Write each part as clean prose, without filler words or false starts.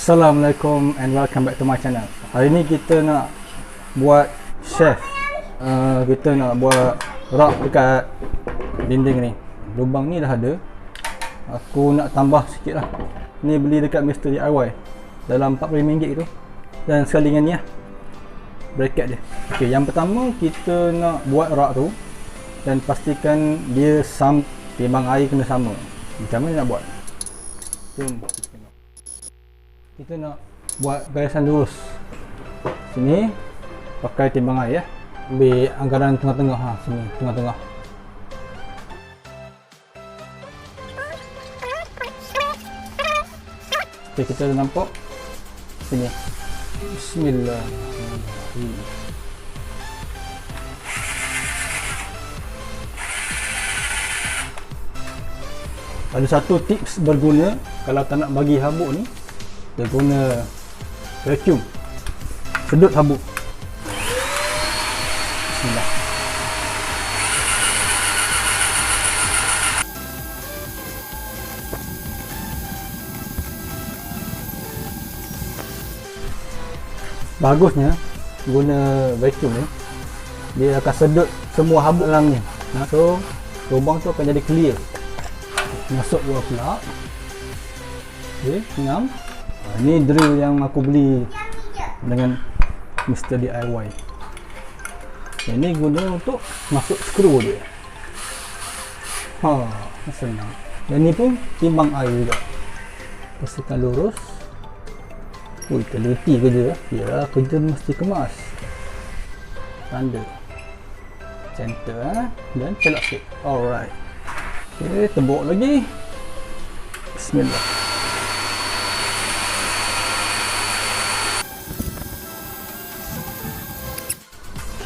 Assalamualaikum and welcome back to my channel. Hari ni kita nak buat shelf. Kita nak buat rak dekat dinding ni. Lubang ni dah ada. Aku nak tambah sikit lah. Ni beli dekat Mr. DIY dalam RM45 tu. Dan sekali dengan ni lah, bracket dia. Ok, yang pertama kita nak buat rak tu dan pastikan dia timbang air kena sama. Macam mana nak buat? Jom kita nak buat garisan lurus. Sini pakai timbang air ya. Ambil anggaran tengah-tengah sini, tengah-tengah. Okey, kita dah nampak sini. Bismillahirrahmanirrahim. Ada satu tips berguna kalau tak nak bagi habuk ni, kita guna vacuum, sedut habuk. Bismillah. Bagusnya guna vacuum ni, dia akan sedut semua habuk dalamnya. So lubang tu akan jadi clear. Masuk dua pula. Okey, 6. Ini drill yang aku beli dengan Mr. DIY. Ini guna untuk masuk skru dia. Senang. Dan ni pun timbang air juga. Pastikan lurus. Ui, teliti kerja. Ya, kerja mesti kemas. Tanda. Center dan celak sikit. Alright. Okey, tebuk lagi. Bismillah.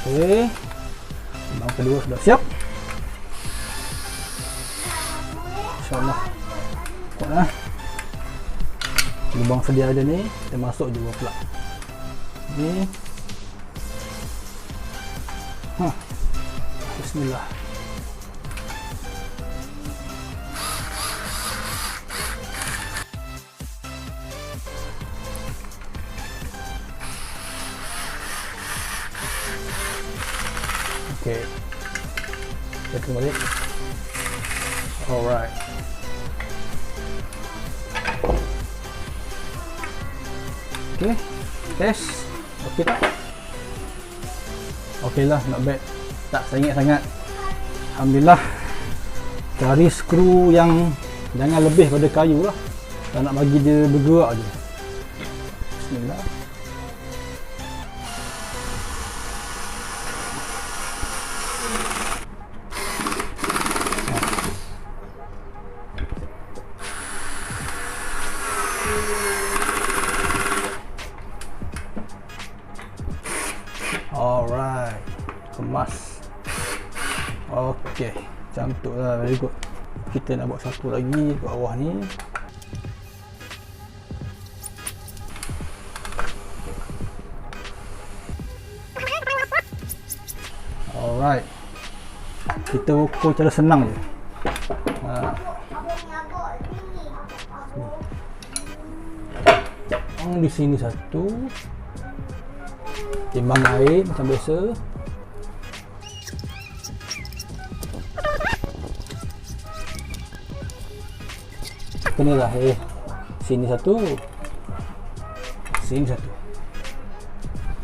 Okey. Lubang kedua sudah siap. InsyaAllah. Kuatlah. Lubang sedia ada ni, kita masuk dua pula. Ni. Bismillah. Okay, kita balik. Alright. Okay, test. Okay tak? Okay lah, not bad. Tak sengit sangat. Alhamdulillah. Cari skru yang jangan lebih pada kayu lah. Tak nak bagi dia bergerak je. Bismillah. Alright, kemas. Okey, cantik lah, very good. Kita nak buat satu lagi ke bawah ni. Alright, kita ukur cara senang je. Di sini satu. Timbang air macam biasa. Kenalah sini satu. Sini satu.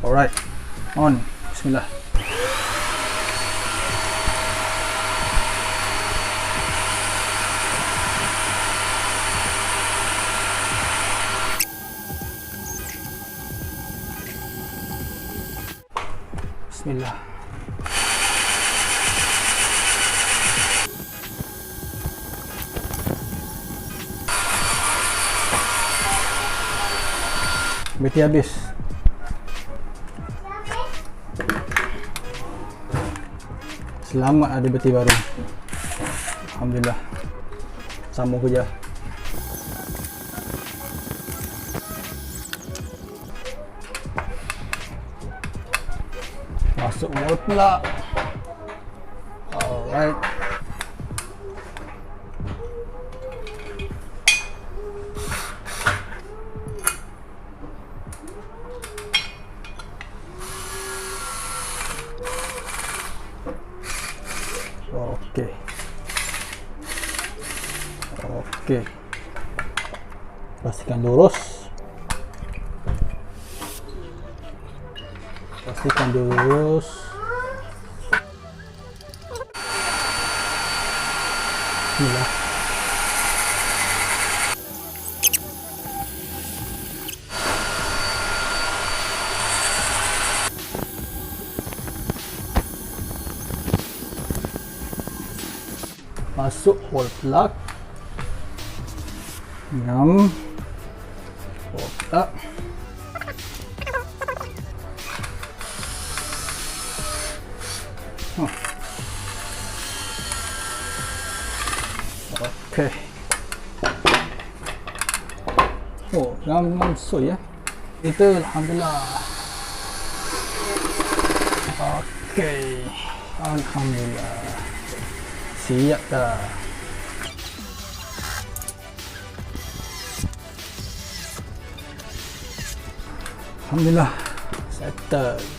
Alright. On. Bismillah. Bismillah. Beti habis. Selamat ada beti baru. Alhamdulillah. Sambung kerja. Masuk wall pula. Alright. Okey. Pastikan lurus. Pastikan lurus. Inilah. Masuk wall plug. 6 wall plug. Okey. Oh, memang soi ya. Kita alhamdulillah. Okey. Alhamdulillah. Siap dah. Alhamdulillah. Settle.